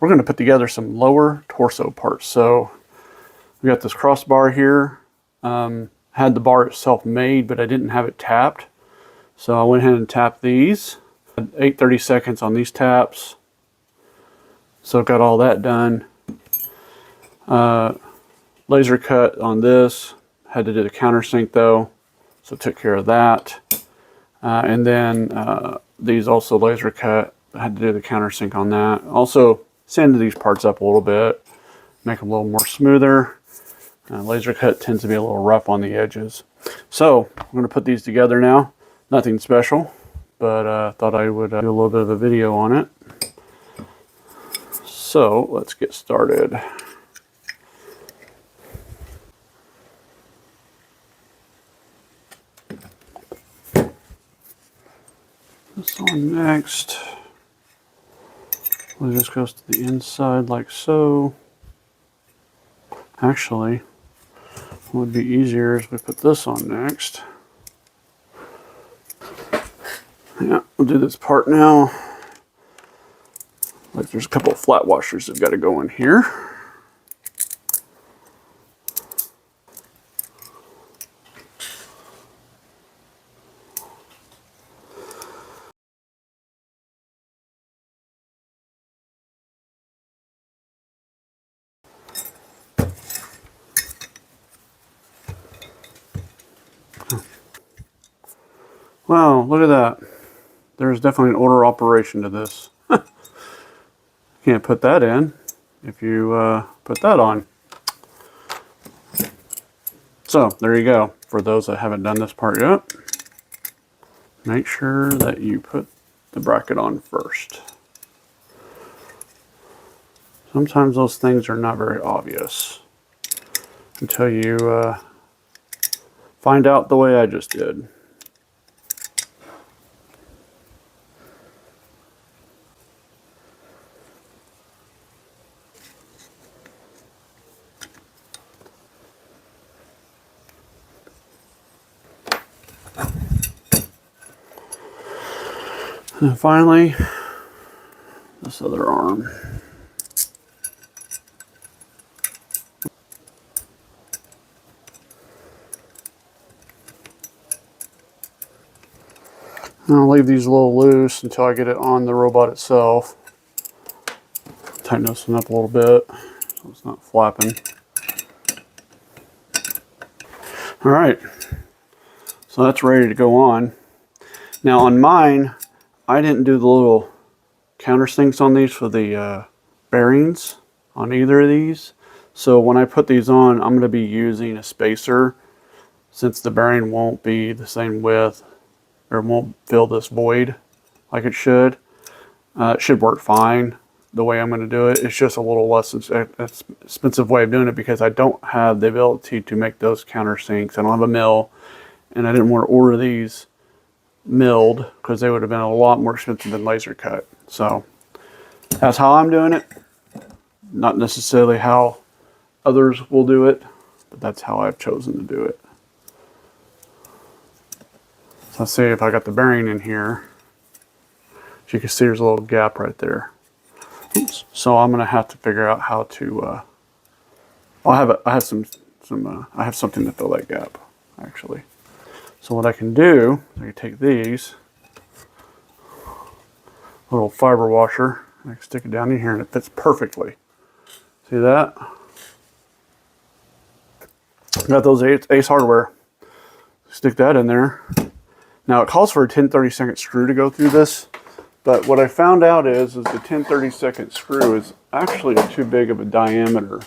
we're going to put together some lower torso parts. So we got this crossbar here. Had the bar itself made, but I didn't have it tapped. So I went ahead and tapped these. 8/32 on these taps. So got all that done. Laser cut on this. Had to do the countersink though, so took care of that. And then these also laser cut. I had to do the countersink on that. Also sanded these parts up a little bit, make them a little more smoother. Laser cut tends to be a little rough on the edges. So I'm going to put these together now. Nothing special, but thought I would do a little bit of a video on it. So let's get started. This on next. Well, this goes to the inside like so. Actually, what would be easier is we put this on next. Yeah, we'll do this part now. Like there's a couple of flat washers that got to go in here. Wow, look at that. There's definitely an order operation to this. Can't put that in if you put that on. So there you go. For those that haven't done this part yet, make sure that you put the bracket on first. Sometimes those things are not very obvious until you find out the way I just did. And finally, this other arm. And I'll leave these a little loose until I get it on the robot itself. Tighten this one up a little bit so it's not flapping. All right, so that's ready to go on. Now on mine, I didn't do the little countersinks on these for the bearings on either of these. So when I put these on, I'm going to be using a spacer since the bearing won't be the same width or won't fill this void like it should. It should work fine the way I'm going to do it. It's just a little less expensive way of doing it because I don't have the ability to make those countersinks. I don't have a mill, and I didn't want to order these milled because they would have been a lot more expensive than laser cut. So that's how I'm doing it. Not necessarily how others will do it, but that's how I've chosen to do it. So let's see if I got the bearing in here. As you can see, there's a little gap right there. Oops. So I'm gonna have to figure out how to. I have something to fill that gap actually. So what I can do, I can take these, little fiber washer, and I can stick it down in here and it fits perfectly. See that? Got those Ace Hardware. Stick that in there. Now it calls for a 10/32 screw to go through this, but what I found out is the 10/32 screw is actually too big of a diameter.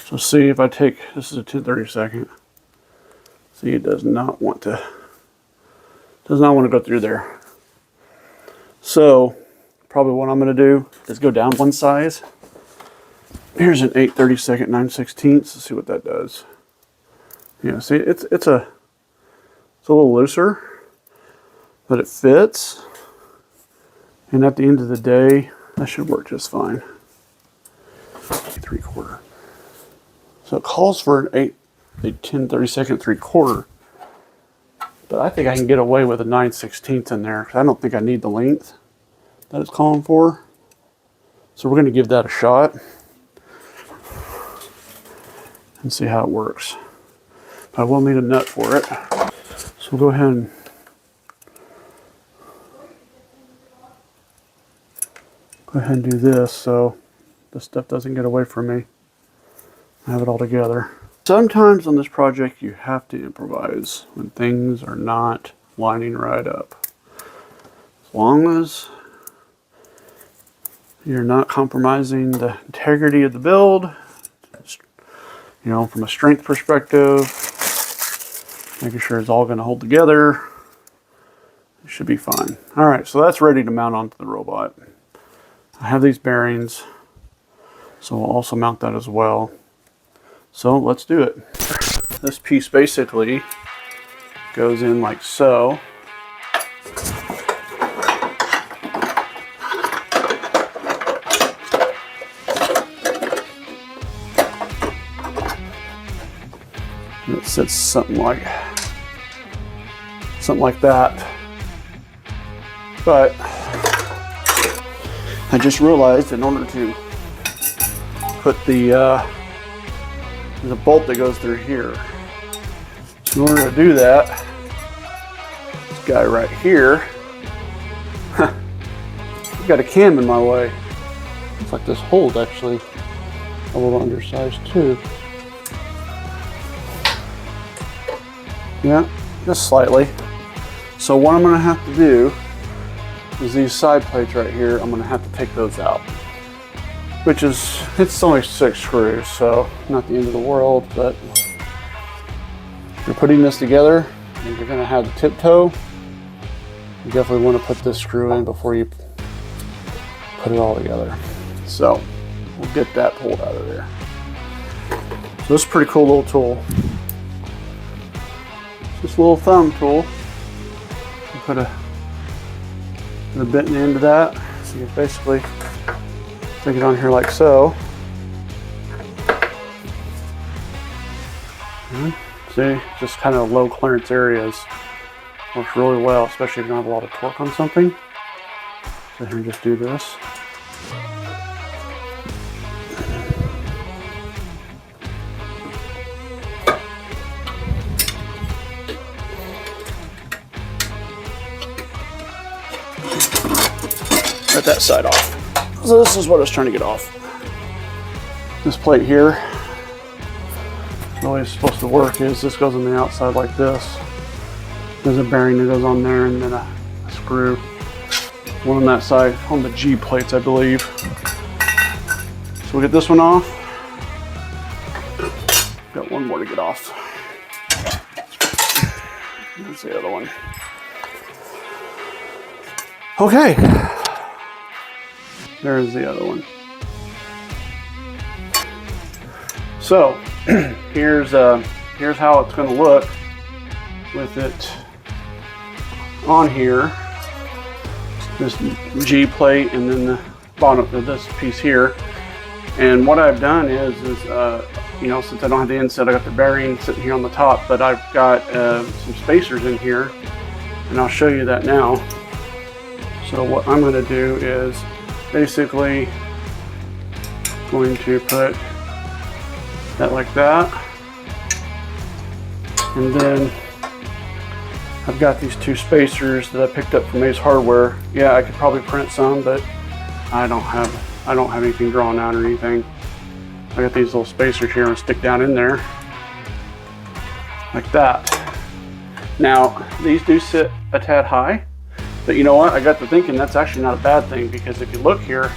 So see if I take, this is a 10/32. See, it does not want to go through there. So probably what I'm going to do is go down one size. Here's an 8/32 9/16. Let's see what that does. Yeah, see, it's a little looser, but it fits. And at the end of the day, that should work just fine. 3/4. So it calls for a 10/32 3/4, but I think I can get away with a 9/16 in there because I don't think I need the length that it's calling for. So we're going to give that a shot and see how it works. I will need a nut for it. So we'll go ahead and do this so this stuff doesn't get away from me. I have it all together. Sometimes on this project you have to improvise when things are not lining right up. As long as you're not compromising the integrity of the build, you know, from a strength perspective, making sure it's all going to hold together, it should be fine. All right, so that's ready to mount onto the robot. I have these bearings, so we'll also mount that as well. So let's do it. This piece basically goes in like so. And it sits something like that. But I just realized in order to put there's a bolt that goes through here. So in order to do that, this guy right here, I've got a cam in my way. Looks like this hole's actually a little undersized too. Yeah, just slightly. So what I'm going to have to do is these side plates right here, I'm going to have to take those out. Which is, it's only 6 screws, so not the end of the world, but if you're putting this together and you're going to have the tip toe, you definitely want to put this screw in before you put it all together. So we'll get that pulled out of there. So this is a pretty cool little tool. It's just a little thumb tool. You put a bit in the end of that, so you basically stick it on here like so. See, just kind of low clearance areas. Works really well, especially if you don't have a lot of torque on something. So here, just do this. Got that side off. So this is what I was trying to get off. This plate here, the way it's supposed to work is this goes on the outside like this. There's a bearing that goes on there and then a screw. One on that side, on the G plates, I believe. So we'll get this one off. Got one more to get off. There's the other one. Okay. There's the other one. So here's how it's going to look with it on here. This G plate and then the bottom of this piece here. And what I've done is you know, since I don't have the inset, I got the bearing sitting here on the top, but I've got some spacers in here, and I'll show you that now. So what I'm going to do is basically going to put that like that, and then I've got these 2 spacers that I picked up from Ace Hardware. Yeah, I could probably print some, but I don't have anything drawn out or anything. I got these little spacers here and stick down in there like that. Now these do sit a tad high. But you know what, I got to thinking that's actually not a bad thing, because if you look here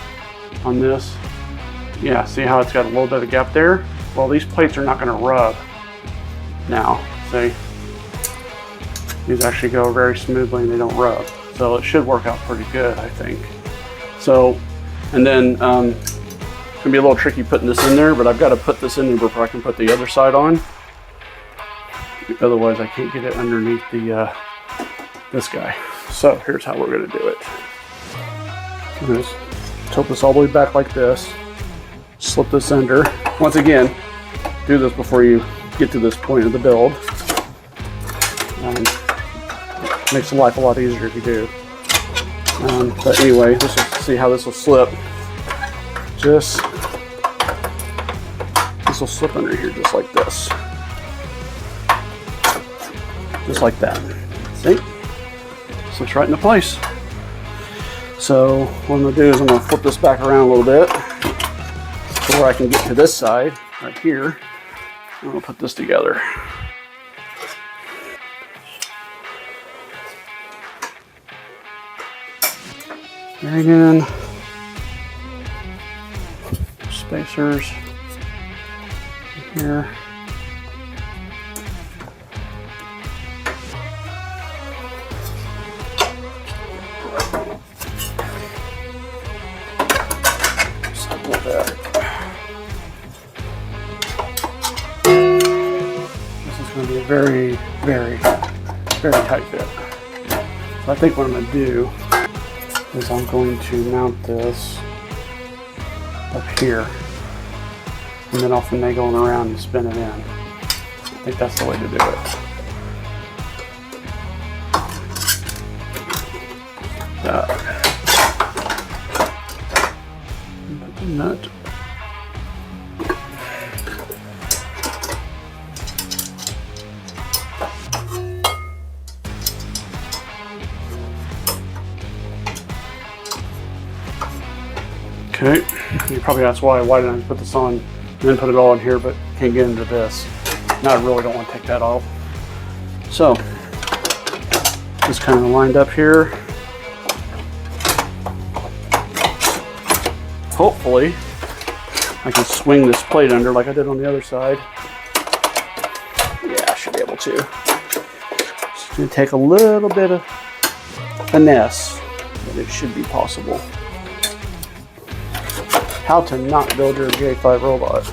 on this, yeah, see how it's got a little bit of gap there? Well, these plates are not going to rub now. See? These actually go very smoothly and they don't rub. So it should work out pretty good, I think. So, and then it's going to be a little tricky putting this in there, but I've got to put this in there before I can put the other side on. Otherwise I can't get it underneath the this guy. So here's how we're going to do it. I'm going to tilt this all the way back like this, slip this under. Once again, do this before you get to this point of the build. Makes life a lot easier if you do. But anyway, this will see how this will slip. Just, this will slip under here just like this. Just like that. See? Slips right into place. So what I'm gonna do is I'm gonna flip this back around a little bit so where I can get to this side, right here. I'm gonna put this together. Right in. Spacers here. Something like that. This is going to be a very, very, very tight fit. So I think what I'm going to do is I'm going to mount this up here, and then I'll finagle it around and spin it in. I think that's the way to do it. Put the nut. Okay, you probably ask why didn't I put this on and then put it all in here, but can't get into this. Now I really don't want to take that off. So, just kind of lined up here. Hopefully, I can swing this plate under like I did on the other side. Yeah, I should be able to. It's going to take a little bit of finesse, but it should be possible. How to not build your J5 robot.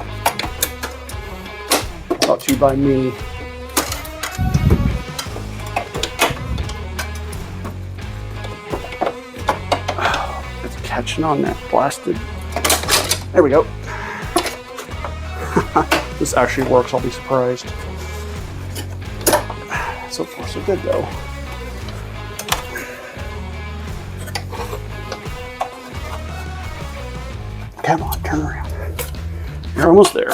Brought to you by me. Oh, it's catching on that blasted. There we go. This actually works, I'll be surprised. So far so good though. Come on, turn around. You're almost there.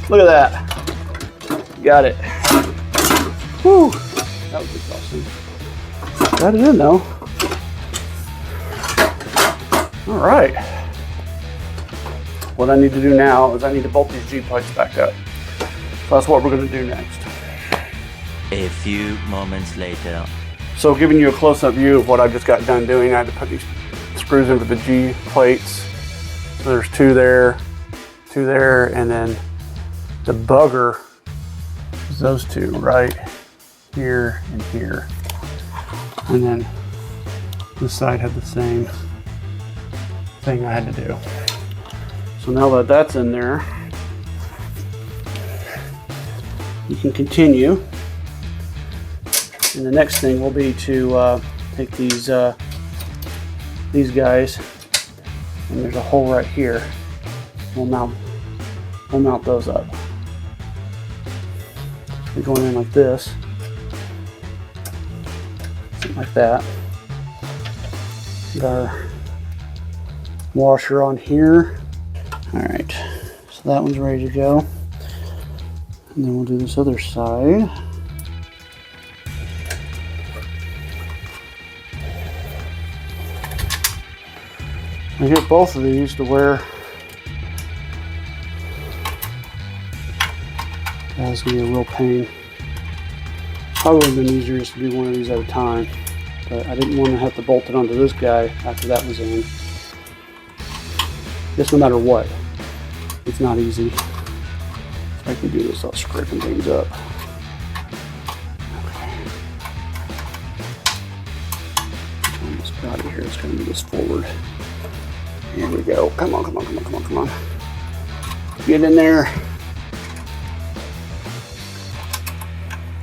Look at that. Got it. Whew. That was exhausting. Got it in though. All right. What I need to do now is I need to bolt these G plates back up. So that's what we're going to do next. A few moments later. So giving you a close-up view of what I just got done doing, I had to put these screws into the G plates. So there's two there, and then the bugger is those two right here and here. And then this side had the same thing I had to do. So now that that's in there, you can continue. And the next thing will be to take these guys, and there's a hole right here. We'll mount those up. They're going in like this, something like that. Got our washer on here. All right, so that one's ready to go, and then we'll do this other side. I get both of these to where that's gonna be a real pain. Probably would have been easier just to do one of these at a time, but I didn't want to have to bolt it onto this guy after that was in. I guess no matter what, it's not easy. If I can do this without scraping things up. Almost got it here. It's gonna move this forward. Here we go. Come on, come on, come on, come on, come on. Get in there.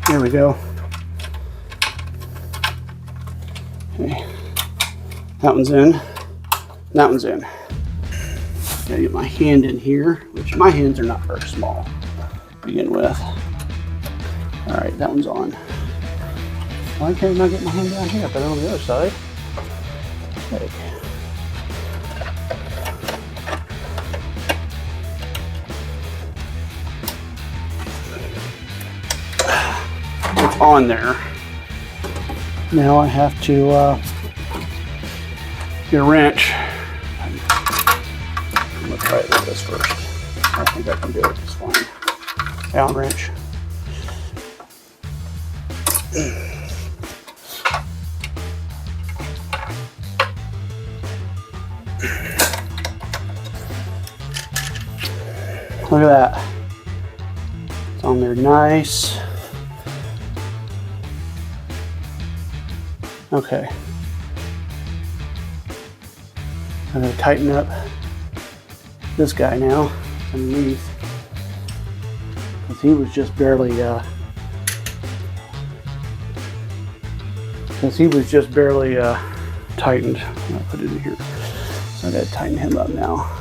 There we go. Okay. That one's in. That one's in. Gotta get my hand in here, which my hands are not very small to begin with. All right, that one's on. Why can't I not get my hand down here? But on the other side. Okay. on there. Now I have to get a wrench. I'm gonna try it with this first. I think I can do it just fine. Allen wrench. Look at that. It's on there nice. Okay. I'm going to tighten up this guy now underneath, because he was just barely tightened. I'll put it in here. So I got to tighten him up now.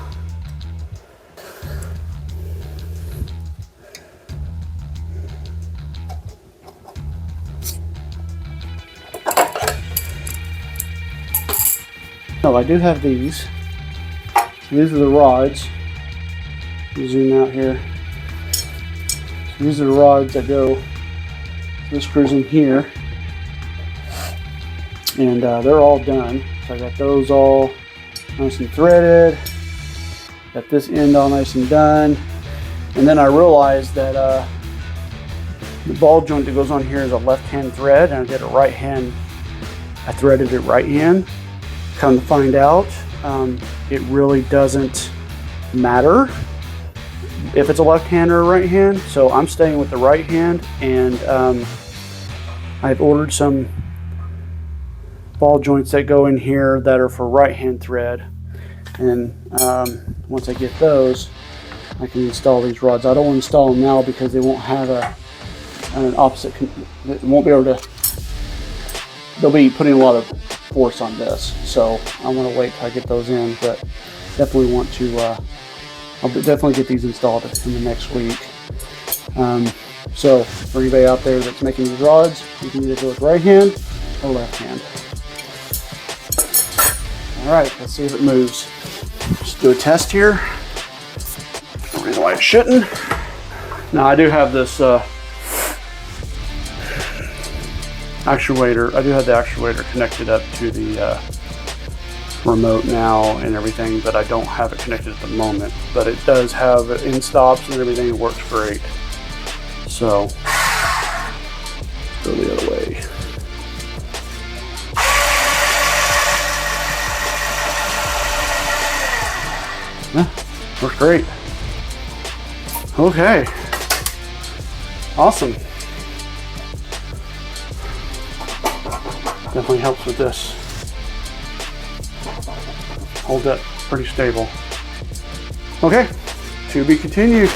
So I do have these. These are the rods. Zoom out here. So these are the rods that go. This screws in here, and they're all done. So I got those all nice and threaded. Got this end all nice and done. And then I realized that the ball joint that goes on here is a left-hand thread, and I did a right hand. I threaded it right hand. Come to find out, it really doesn't matter if it's a left hand or a right hand. So I'm staying with the right hand, and I've ordered some ball joints that go in here that are for right hand thread. And once I get those, I can install these rods. I don't want to install them now because they won't have an opposite. It won't be able to. They'll be putting a lot of force on this, so I want to wait till I get those in, but definitely want to I'll definitely get these installed in the next week. So for anybody out there that's making these rods, you can either go with right hand or left hand. All right, let's see if it moves. Just do a test here. No reason why it shouldn't. Now I do have this actuator. I do have the actuator connected up to the remote now and everything, but I don't have it connected at the moment. But it does have in stops and everything. It works great. So let's go the other way. Yeah, works great. Okay, awesome. Definitely helps with this. Hold that pretty stable. Okay, to be continued.